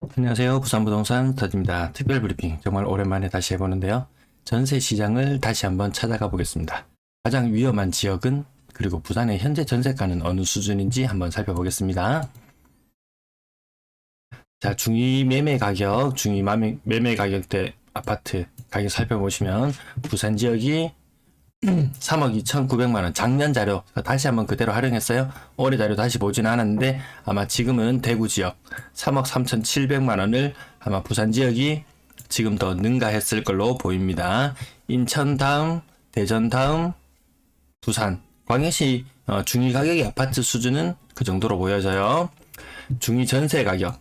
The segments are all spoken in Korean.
안녕하세요. 부산부동산 터입니다. 특별브리핑 정말 오랜만에 다시 해보는데요. 전세 시장을 다시 한번 찾아가 보겠습니다. 가장 위험한 지역은 그리고 부산의 현재 전세가는 어느 수준인지 한번 살펴보겠습니다. 자, 중위 매매 가격, 중위 매매 가격대 아파트 가격 살펴보시면 부산 지역이 3억 2,900만원 작년 자료 다시 한번 그대로 활용했어요. 올해 자료 다시 보지는 않았는데 아마 지금은 대구 지역 3억 3,700만원을 아마 부산 지역이 지금 더 능가했을 걸로 보입니다. 인천 다음, 대전 다음, 부산, 광역시 중위 가격의 아파트 수준은 그 정도로 보여져요. 중위 전세 가격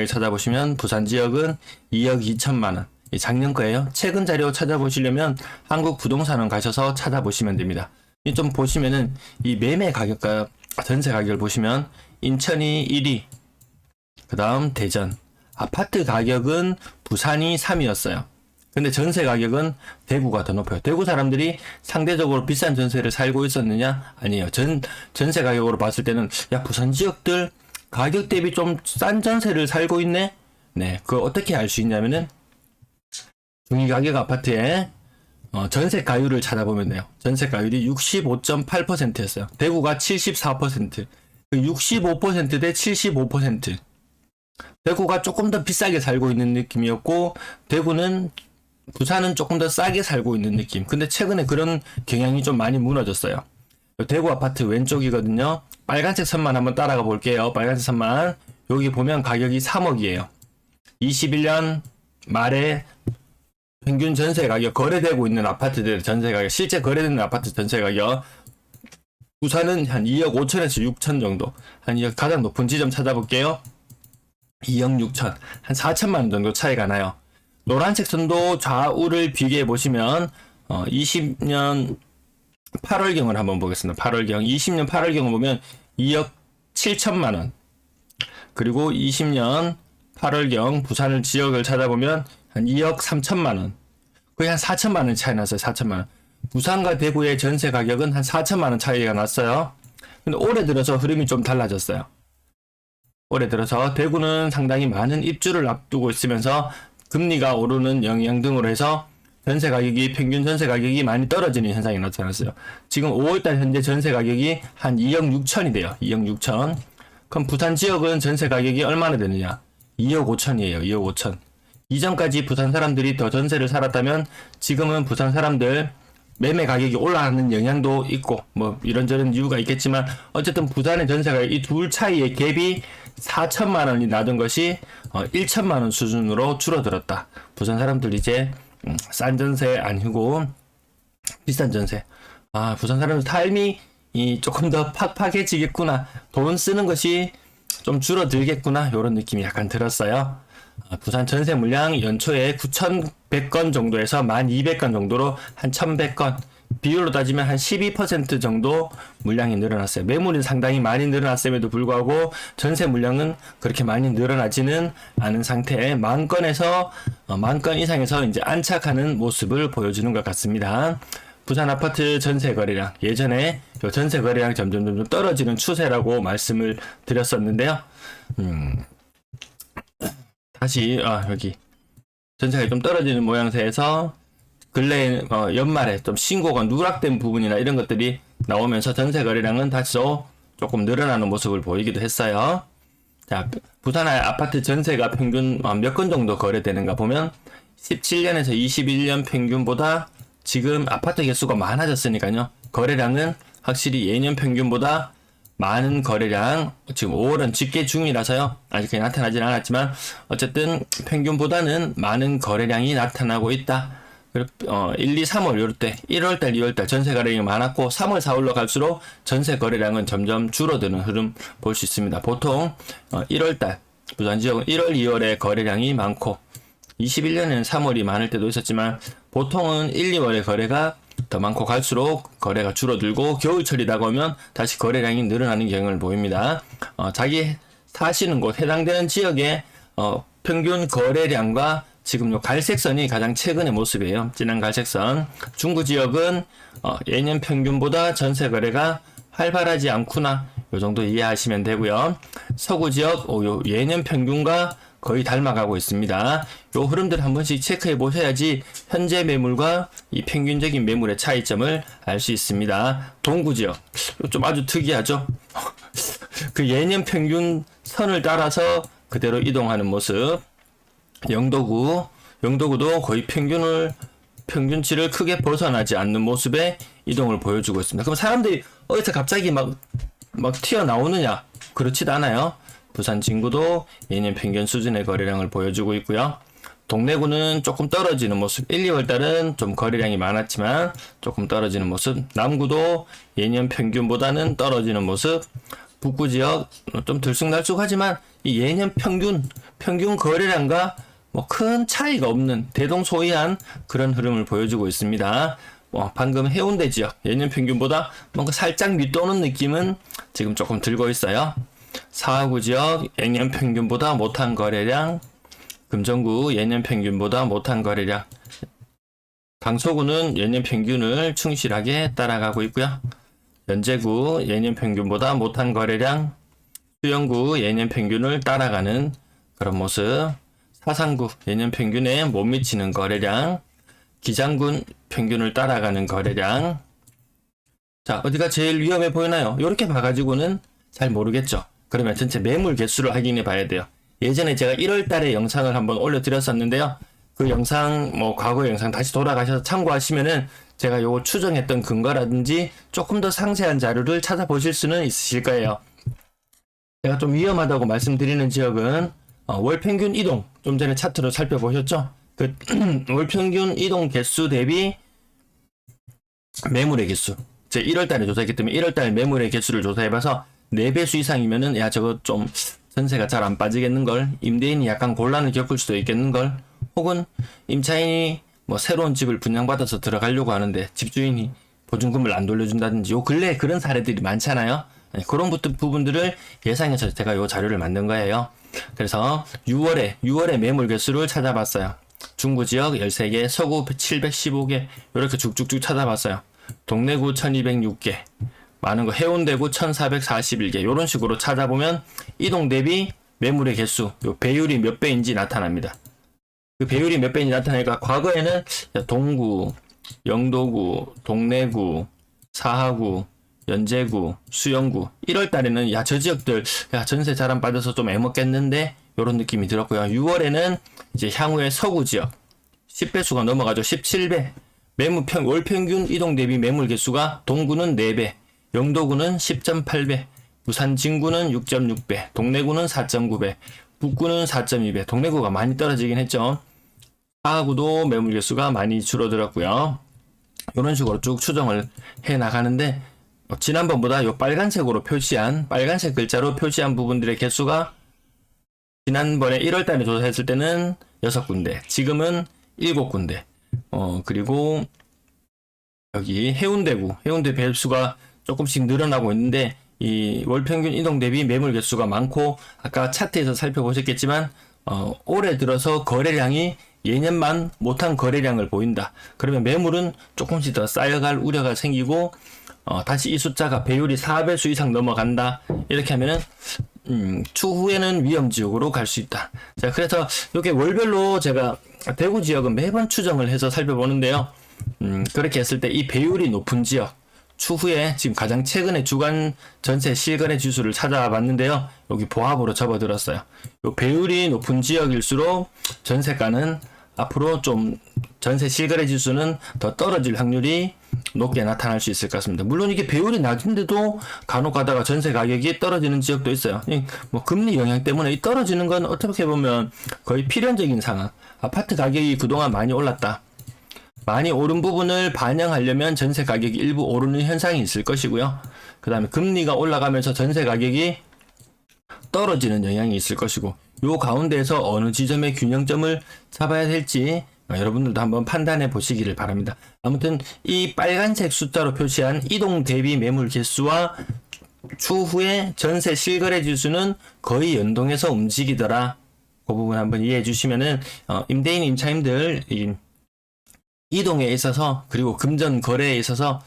찾아보시면 부산 지역은 2억 2천만원. 작년 거예요. 최근 자료 찾아보시려면 한국부동산원 가셔서 찾아보시면 됩니다. 좀 보시면은 이 매매 가격과 전세 가격을 보시면 인천이 1위, 그 다음 대전. 아파트 가격은 부산이 3위였어요. 근데 전세 가격은 대구가 더 높아요. 대구 사람들이 상대적으로 비싼 전세를 살고 있었느냐? 아니에요. 전세 가격으로 봤을 때는 야, 부산 지역들 가격 대비 좀 싼 전세를 살고 있네? 네, 그거 어떻게 알 수 있냐면은 중위가격 아파트의 전세 가율을 찾아보면 돼요. 전세 가율이 65.8%였어요. 대구가 74%, 65%대 75%. 대구가 조금 더 비싸게 살고 있는 느낌이었고, 부산은 조금 더 싸게 살고 있는 느낌. 근데 최근에 그런 경향이 좀 많이 무너졌어요. 대구 아파트 왼쪽이거든요. 빨간색 선만 한번 따라가 볼게요. 빨간색 선만. 여기 보면 가격이 3억이에요. 21년 말에 평균 전세 가격, 거래되고 있는 아파트들 전세 가격, 실제 거래되는 아파트 전세 가격, 부산은 한 2억 5천에서 6천 정도, 한 2억 가장 높은 지점 찾아볼게요. 2억 6천, 한 4천만 원 정도 차이가 나요. 노란색 선도 좌우를 비교해 보시면 20년 8월경을 한번 보겠습니다. 8월경, 20년 8월경을 보면 2억 7천만 원, 그리고 20년 8월경 부산을 지역을 찾아보면 한 2억 3천만 원, 거의 한 4천만 원 차이 났어요. 4천만 원. 부산과 대구의 전세 가격은 한 4천만 원 차이가 났어요. 근데 올해 들어서 흐름이 좀 달라졌어요. 올해 들어서 대구는 상당히 많은 입주를 앞두고 있으면서 금리가 오르는 영향 등으로 해서 평균 전세 가격이 많이 떨어지는 현상이 나타났어요. 지금 5월달 현재 전세 가격이 한 2억 6천이 돼요. 2억 6천. 그럼 부산 지역은 전세 가격이 얼마나 되느냐? 2억 5천이에요. 2억 5천. 이전까지 부산 사람들이 더 전세를 살았다면 지금은 부산 사람들 매매 가격이 올라가는 영향도 있고 뭐 이런저런 이유가 있겠지만 어쨌든 부산의 전세가 이 둘 차이의 갭이 4천만 원이 나던 것이 1천만 원 수준으로 줄어들었다. 부산 사람들 이제 싼 전세 아니고 비싼 전세. 아, 부산 사람들 삶이 조금 더 팍팍해지겠구나. 돈 쓰는 것이 좀 줄어들겠구나. 이런 느낌이 약간 들었어요. 부산 전세 물량 연초에 9,100건 정도에서 1,200건 정도로 한 1,100건, 비율로 따지면 한 12% 정도 물량이 늘어났어요. 매물은 상당히 많이 늘어났음에도 불구하고 전세 물량은 그렇게 많이 늘어나지는 않은 상태에 만 건 이상에서 이제 안착하는 모습을 보여주는 것 같습니다. 부산 아파트 전세 거래량, 예전에 전세 거래량 점점 떨어지는 추세라고 말씀을 드렸었는데요. 다시 여기 전세가 좀 떨어지는 모양새에서 근래 연말에 좀 신고가 누락된 부분이나 이런 것들이 나오면서 전세 거래량은 다시 조금 늘어나는 모습을 보이기도 했어요. 자, 부산 아파트 전세가 평균 몇 건 정도 거래되는가 보면 17년에서 21년 평균보다 지금 아파트 개수가 많아졌으니까요. 거래량은 확실히 예년 평균보다 많은 거래량, 지금 5월은 집계 중이라서요. 아직 나타나진 않았지만 어쨌든 평균보다는 많은 거래량이 나타나고 있다. 1, 2, 3월 요럴 때 1월달, 2월달 전세 거래량이 많았고 3월, 4월로 갈수록 전세 거래량은 점점 줄어드는 흐름 볼 수 있습니다. 보통 1월달, 부산 지역은 1월, 2월에 거래량이 많고 21년에는 3월이 많을 때도 있었지만 보통은 1, 2월에 거래가 더 많고 갈수록 거래가 줄어들고 겨울철이 다가오면 다시 거래량이 늘어나는 경향을 보입니다. 자기 사시는 곳 해당되는 지역의 평균 거래량과 지금 요 갈색선이 가장 최근의 모습이에요. 진한 갈색선. 중구 지역은 예년 평균보다 전세 거래가 활발하지 않구나. 요 정도 이해하시면 되고요. 서구 지역 예년 평균과 거의 닮아가고 있습니다. 요 흐름들 한 번씩 체크해 보셔야지 현재 매물과 이 평균적인 매물의 차이점을 알 수 있습니다. 동구지역 좀 아주 특이하죠. 그 예년 평균 선을 따라서 그대로 이동하는 모습. 영도구도 거의 평균치를 크게 벗어나지 않는 모습의 이동을 보여주고 있습니다. 그럼 사람들이 어디서 갑자기 막 튀어나오느냐? 그렇지도 않아요. 부산 진구도 예년 평균 수준의 거래량을 보여주고 있고요. 동래구는 조금 떨어지는 모습. 1, 2월 달은 좀 거래량이 많았지만 조금 떨어지는 모습. 남구도 예년 평균보다는 떨어지는 모습. 북구 지역 좀 들쑥날쑥하지만 이 예년 평균 거래량과 뭐 큰 차이가 없는 대동소이한 그런 흐름을 보여주고 있습니다. 방금 해운대 지역 예년 평균보다 뭔가 살짝 밑도는 느낌은 지금 조금 들고 있어요. 사하구 지역 예년 평균보다 못한 거래량, 금정구 예년 평균보다 못한 거래량, 강서구는 예년 평균을 충실하게 따라가고 있고요. 연제구 예년 평균보다 못한 거래량, 수영구 예년 평균을 따라가는 그런 모습, 사상구 예년 평균에 못 미치는 거래량, 기장군 평균을 따라가는 거래량. 자, 어디가 제일 위험해 보이나요? 이렇게 봐가지고는 잘 모르겠죠. 그러면 전체 매물 개수를 확인해 봐야 돼요. 예전에 제가 1월 달에 영상을 한번 올려드렸었는데요. 그 영상, 과거 영상 다시 돌아가셔서 참고하시면은 제가 요거 추정했던 근거라든지 조금 더 상세한 자료를 찾아보실 수는 있으실 거예요. 제가 좀 위험하다고 말씀드리는 지역은 월평균 이동, 좀 전에 차트로 살펴보셨죠? 그 월평균 이동 개수 대비 매물의 개수. 제 1월달에 조사했기 때문에 1월달 매물의 개수를 조사해봐서 4배수 이상이면은 야 저거 좀 전세가 잘 안 빠지겠는걸, 임대인이 약간 곤란을 겪을 수도 있겠는걸, 혹은 임차인이 새로운 집을 분양받아서 들어가려고 하는데 집주인이 보증금을 안 돌려준다든지 요 근래에 그런 사례들이 많잖아요. 그런 부분들을 예상해서 제가 요 자료를 만든 거예요. 그래서 6월에 매물 개수를 찾아봤어요. 중구 지역 13개, 서구 715개, 이렇게 쭉쭉쭉 찾아봤어요. 동래구 1206개, 많은 거 해운대구 1441개, 이런 식으로 찾아보면 이동 대비 매물의 개수, 요 배율이 몇 배인지 나타납니다. 그 배율이 몇 배인지 나타나니까 과거에는 동구, 영도구, 동래구, 사하구, 연제구, 수영구, 1월 달에는 저 지역들 전세 잘 안 빠져서 좀 애먹겠는데 요런 느낌이 들었고요. 6월에는 이제 향후에 서구 지역 10배수가 넘어가죠. 17배. 월 평균 이동 대비 매물 개수가 동구는 4배, 영도구는 10.8배, 부산 진구는 6.6배, 동래구는 4.9배, 북구는 4.2배. 동래구가 많이 떨어지긴 했죠. 하구도 매물 개수가 많이 줄어들었고요. 이런 식으로 쭉 추정을 해 나가는데 지난번보다 요 빨간색 글자로 표시한 부분들의 개수가 지난번에 1월달에 조사했을 때는 6군데, 지금은 7군데. 그리고 여기 해운대 배수가 조금씩 늘어나고 있는데 이 월평균 이동 대비 매물 개수가 많고, 아까 차트에서 살펴보셨겠지만 올해 들어서 거래량이 예년만 못한 거래량을 보인다. 그러면 매물은 조금씩 더 쌓여갈 우려가 생기고 다시 이 숫자가 배율이 4배수 이상 넘어간다. 이렇게 하면은 추후에는 위험지역으로 갈 수 있다. 자, 그래서 이게 월별로 제가 대구 지역은 매번 추정을 해서 살펴보는데요. 그렇게 했을 때 이 배율이 높은 지역, 추후에 지금 가장 최근에 주간 전세 실거래 지수를 찾아봤는데요. 여기 보합으로 접어들었어요. 요 배율이 높은 지역일수록 전세가는 앞으로 좀 전세 실거래 지수는 더 떨어질 확률이 높게 나타날 수 있을 것 같습니다. 물론 이게 배율이 낮은데도 간혹 가다가 전세 가격이 떨어지는 지역도 있어요. 금리 영향 때문에 이 떨어지는 건 어떻게 보면 거의 필연적인 상황. 아파트 가격이 그동안 많이 올랐다. 많이 오른 부분을 반영하려면 전세 가격이 일부 오르는 현상이 있을 것이고요. 그 다음에 금리가 올라가면서 전세 가격이 떨어지는 영향이 있을 것이고, 요 가운데에서 어느 지점의 균형점을 잡아야 될지 여러분들도 한번 판단해 보시기를 바랍니다. 아무튼 이 빨간색 숫자로 표시한 이동 대비 매물 개수와 추후에 전세 실거래 지수는 거의 연동해서 움직이더라. 그 부분 한번 이해해 주시면은 임대인 임차인들 이동에 있어서, 그리고 금전 거래에 있어서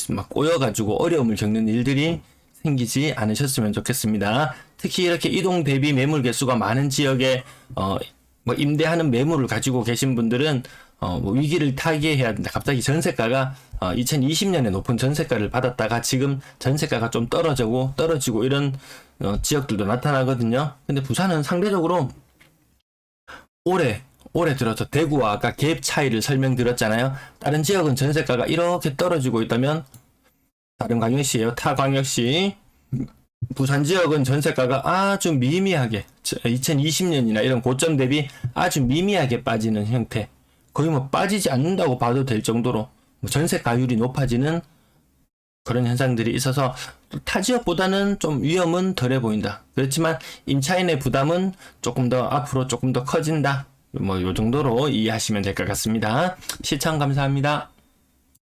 막 꼬여가지고 어려움을 겪는 일들이 생기지 않으셨으면 좋겠습니다. 특히 이렇게 이동 대비 매물 개수가 많은 지역에 뭐 임대하는 매물을 가지고 계신 분들은 뭐 위기를 타개해야 된다. 갑자기 전세가가 2020년에 높은 전세가를 받았다가 지금 전세가가 좀 떨어지고 이런 지역들도 나타나거든요. 근데 부산은 상대적으로 올해 들어서 대구와 아까 갭 차이를 설명드렸잖아요. 다른 지역은 전세가가 이렇게 떨어지고 있다면 다른 광역시예요. 타 광역시 부산 지역은 전세가가 아주 미미하게 2020년이나 이런 고점 대비 아주 미미하게 빠지는 형태, 거의 뭐 빠지지 않는다고 봐도 될 정도로 전세가율이 높아지는 그런 현상들이 있어서 타 지역보다는 좀 위험은 덜해 보인다. 그렇지만 임차인의 부담은 조금 더 앞으로 조금 더 커진다. 뭐 요 정도로 이해하시면 될 것 같습니다. 시청 감사합니다.